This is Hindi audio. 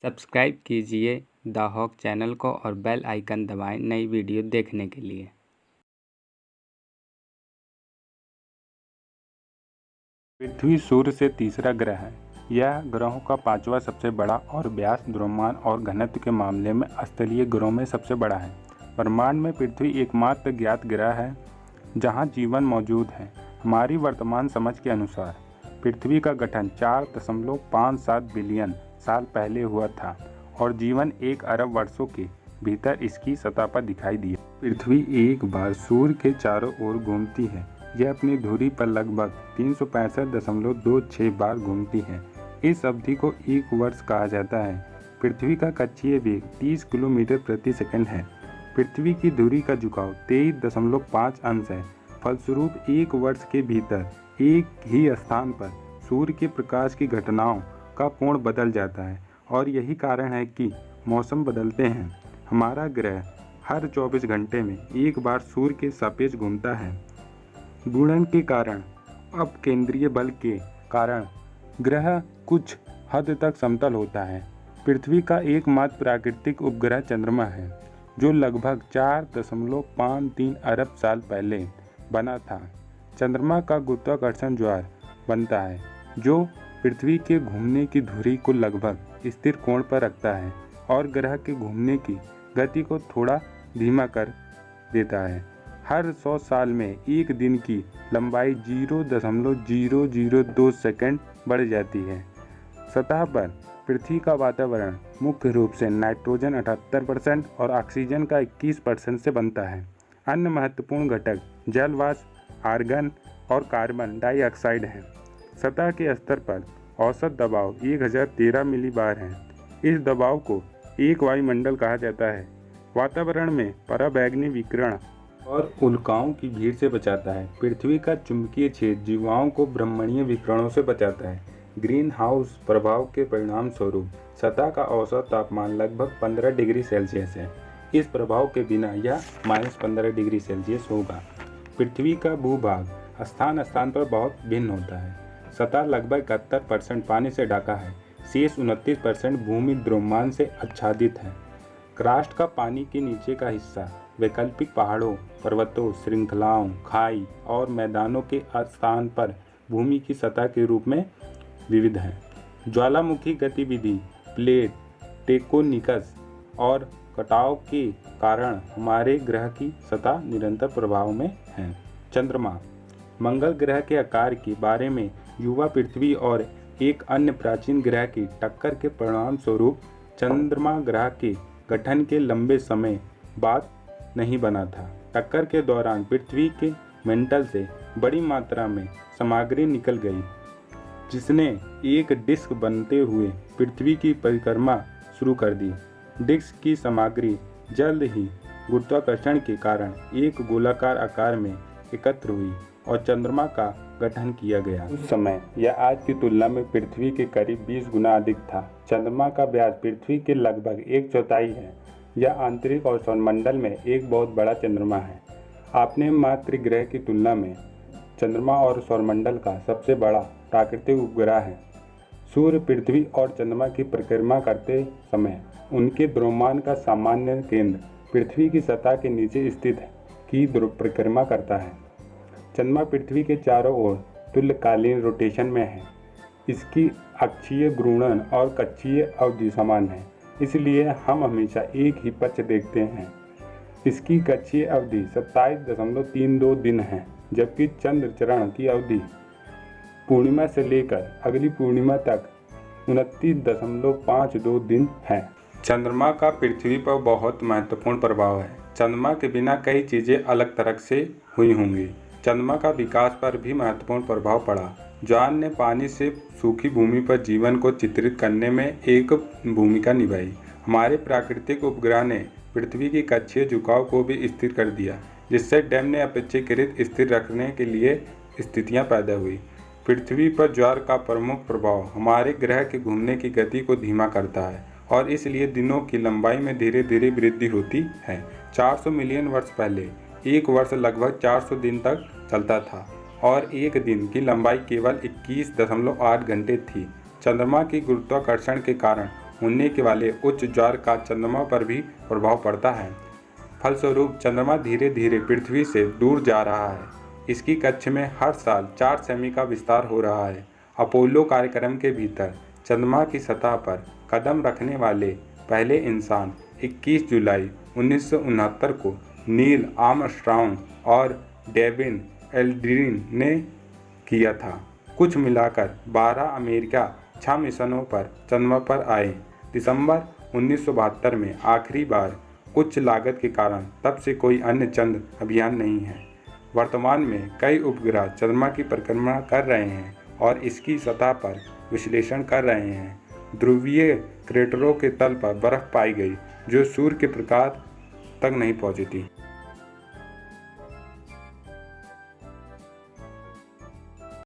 सब्सक्राइब कीजिए द हॉक चैनल को और बेल आइकन दबाएं नई वीडियो देखने के लिए। पृथ्वी सूर्य से तीसरा ग्रह है। यह ग्रहों का पांचवा सबसे बड़ा और व्यास, द्रव्यमान और घनत्व के मामले में स्थलीय ग्रहों में सबसे बड़ा है। ब्रह्मांड में पृथ्वी एकमात्र ज्ञात ग्रह है जहां जीवन मौजूद है। हमारी वर्तमान समझ के अनुसार पृथ्वी का गठन 4.57 बिलियन साल पहले हुआ था और जीवन 1 अरब वर्षों के भीतर इसकी सतह पर दिखाई दिया। पृथ्वी एक बार सूर्य के चारों ओर घूमती है। यह अपनी धुरी पर लगभग 365.26 बार घूमती है। इस अवधि को एक वर्ष कहा जाता है। पृथ्वी का कक्षीय वेग 30 किलोमीटर प्रति सेकंड है। पृथ्वी की धुरी का झुकाव 23.5 अंश है। फलस्वरूप एक वर्ष के भीतर एक ही स्थान पर सूर्य के प्रकाश की घटनाओं का कोण बदल जाता है और यही कारण है कि मौसम बदलते हैं। हमारा ग्रह हर 24 घंटे में एक बार सूर्य के सापेक्ष घूमता है। गुणन के कारण अपकेंद्रीय बल के कारण ग्रह कुछ हद तक समतल होता है। पृथ्वी का एकमात्र प्राकृतिक उपग्रह चंद्रमा है जो लगभग 4.53 अरब साल पहले बना था। चंद्रमा का गुरुत्वाकर्षण ज्वार बनता है जो पृथ्वी के घूमने की धुरी को लगभग स्थिर कोण पर रखता है और ग्रह के घूमने की गति को थोड़ा धीमा कर देता है। हर 100 साल में एक दिन की लंबाई 0.002 सेकंड बढ़ जाती है। सतह पर पृथ्वी का वातावरण मुख्य रूप से नाइट्रोजन 78% और ऑक्सीजन का 21% से बनता है। अन्य महत्वपूर्ण घटक जल वाष्प, आर्गन और कार्बन डाइऑक्साइड हैं। सतह के स्तर पर औसत दबाव 1013 मिलीबार है। इस दबाव को एक वायुमंडल कहा जाता है। वातावरण में पराबैंगनी विकिरण और उल्काओं की भीड़ से बचाता है। पृथ्वी का चुंबकीय क्षेत्र जीवाणुओं को ब्रह्मणीय विकिरणों से बचाता है। ग्रीन हाउस प्रभाव के परिणाम स्वरूप सतह का औसत तापमान लगभग 15 डिग्री सेल्सियस है। इस प्रभाव के बिना यह -15 डिग्री सेल्सियस होगा। पृथ्वी का भूभाग स्थान स्थान पर बहुत भिन्न होता है। सतह लगभग 71% पानी से ढका है। शेष 29% भूमि द्रव्यमान से आच्छादित है। क्रस्ट का पानी के नीचे का हिस्सा वैकल्पिक पहाड़ों, पर्वतों, श्रृंखलाओं, खाई और मैदानों के स्थान पर भूमि की सतह के रूप में विविध है। ज्वालामुखी गतिविधि, प्लेट टेक्टोनिक्स और कटाव के कारण हमारे ग्रह की सतह निरंतर प्रभाव में है। चंद्रमा मंगल ग्रह के आकार के बारे में युवा पृथ्वी और एक अन्य प्राचीन ग्रह की टक्कर के परिणाम स्वरूप चंद्रमा ग्रह के गठन के लंबे समय बाद नहीं बना था। टक्कर के दौरान पृथ्वी के मेंटल से बड़ी मात्रा में सामग्री निकल गई जिसने एक डिस्क बनते हुए पृथ्वी की परिक्रमा शुरू कर दी। डिस्क की सामग्री जल्द ही गुरुत्वाकर्षण के कारण एक गोलाकार आकार में एकत्र हुई और चंद्रमा का गठन किया गया। उस समय यह आज की तुलना में पृथ्वी के करीब 20 गुना अधिक था। चंद्रमा का व्यास पृथ्वी के लगभग 1/4 है। यह आंतरिक और सौरमंडल में एक बहुत बड़ा चंद्रमा है। अपने मातृ ग्रह की तुलना में चंद्रमा और सौरमंडल का सबसे बड़ा प्राकृतिक उपग्रह है। सूर्य, पृथ्वी और चंद्रमा की परिक्रमा करते समय उनके द्रव्यमान का सामान्य केंद्र पृथ्वी की सतह के नीचे स्थित है की परिक्रमा करता है। चंद्रमा पृथ्वी के चारों ओर तुल्यकालीन रोटेशन में है। इसकी अक्षीय घूर्णन और कक्षीय अवधि समान है, इसलिए हम हमेशा एक ही पक्ष देखते हैं। इसकी कक्षीय अवधि 27.32 दिन है, जबकि चंद्र चरण की अवधि पूर्णिमा से लेकर अगली पूर्णिमा तक 29.52 दिन है। चंद्रमा का पृथ्वी पर बहुत महत्वपूर्ण प्रभाव है। चंद्रमा के बिना कई चीज़ें अलग तरह से हुई होंगी। चंद्रमा का विकास पर भी महत्वपूर्ण प्रभाव पड़ा। जॉन ने पानी से सूखी भूमि पर जीवन को चित्रित करने में एक भूमिका निभाई। हमारे प्राकृतिक उपग्रह ने पृथ्वी की कक्षीय झुकाव को भी स्थिर कर दिया, जिससे डैम ने अपेक्षाकृत स्थिर रखने के लिए स्थितियां पैदा हुई। पृथ्वी पर ज्वार का प्रमुख प्रभाव हमारे ग्रह के घूमने की गति को धीमा करता है और इसलिए दिनों की लंबाई में धीरे धीरे वृद्धि होती है। 400 मिलियन वर्ष पहले एक वर्ष लगभग 400 दिन तक चलता था और एक दिन की लंबाई केवल 21.8 घंटे थी। चंद्रमा की गुरुत्वाकर्षण के कारण होने के वाले उच्च ज्वार का चंद्रमा पर भी प्रभाव पड़ता है। फलस्वरूप चंद्रमा धीरे धीरे पृथ्वी से दूर जा रहा है। इसकी कक्ष में हर साल 4 सेमी का विस्तार हो रहा है। अपोलो कार्यक्रम के भीतर चंद्रमा की सतह पर कदम रखने वाले पहले इंसान 21 जुलाई 1969 को नील आर्मस्ट्रांग और डेविन एल्ड्रिन ने किया था। कुछ मिलाकर 12 अमेरिका 6 मिशनों पर चंद्रमा पर आए। दिसंबर 1972 में आखिरी बार उच्च लागत के कारण तब से कोई अन्य चंद्र अभियान नहीं है। वर्तमान में कई उपग्रह चंद्रमा की परिक्रमा कर रहे हैं और इसकी सतह पर विश्लेषण कर रहे हैं। ध्रुवीय क्रेटरों के तल पर बर्फ पाई गई जो सूर्य के प्रकाश तक नहीं पहुंची थी।